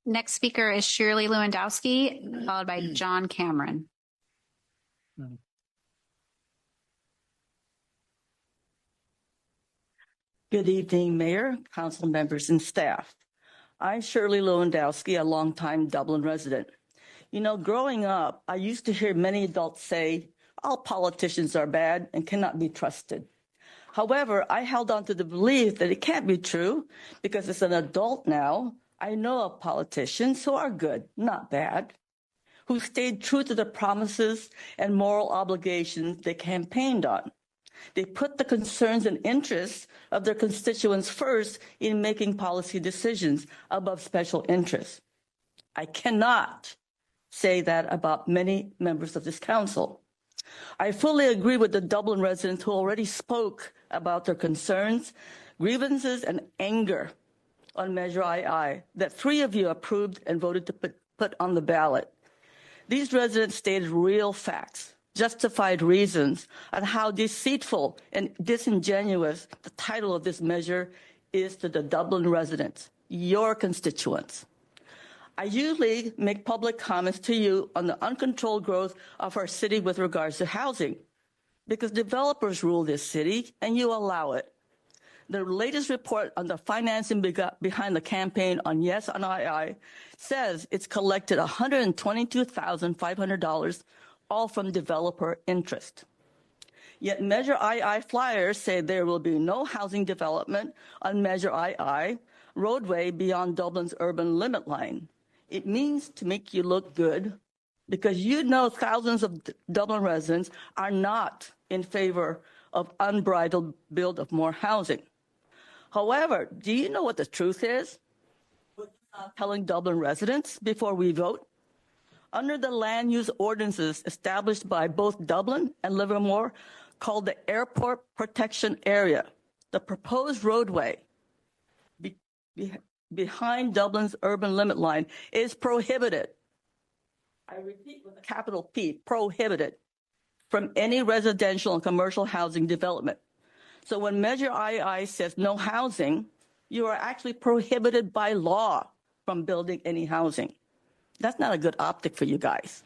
Next speaker is Shirley Lewandowski, followed by John Cameron. Good evening, Mayor, council members, and staff. I'm Shirley Lewandowski, a longtime Dublin resident. You know, growing up, I used to hear many adults say, all politicians are bad and cannot be trusted. However, I held on to the belief that it can't be true because as an adult now, I know of politicians who are good, not bad, who stayed true to the promises and moral obligations they campaigned on. They put the concerns and interests of their constituents first in making policy decisions above special interests. I cannot say that about many members of this council. I fully agree with the Dublin residents who already spoke about their concerns, grievances, and anger on Measure II that 3 of you approved and voted to put on the ballot. These residents stated real facts, justified reasons on how deceitful and disingenuous the title of this measure is to the Dublin residents, your constituents. I usually make public comments to you on the uncontrolled growth of our city with regards to housing, because developers rule this city and you allow it. The latest report on the financing behind the campaign on Yes on II says it's collected $122,500, all from developer interest. Yet Measure II flyers say there will be no housing development on Measure II roadway beyond Dublin's urban limit line. It means to make you look good because you know thousands of Dublin residents are not in favor of unbridled build of more housing. However, do you know what the truth is? What you're not telling Dublin residents before we vote? Under the land use ordinances established by both Dublin and Livermore called the Airport Protection Area, the proposed roadway behind Dublin's urban limit line is prohibited. I repeat with a capital P, prohibited from any residential and commercial housing development. So when Measure II says no housing, you are actually prohibited by law from building any housing. That's not a good optic for you guys.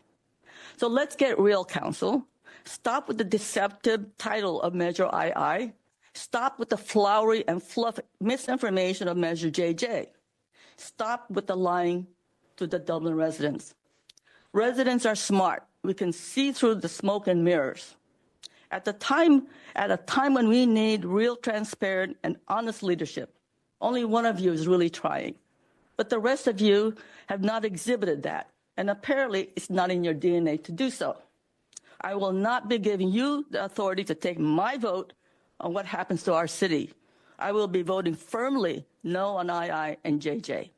So let's get real, council. Stop with the deceptive title of Measure II. Stop with the flowery and fluff misinformation of Measure JJ. Stop with the lying to the Dublin residents. Residents are smart. We can see through the smoke and mirrors. At a time when we need real, transparent, and honest leadership, only one of you is really trying. But the rest of you have not exhibited that, and apparently it's not in your DNA to do so. I will not be giving you the authority to take my vote on what happens to our city. I will be voting firmly no on II and JJ.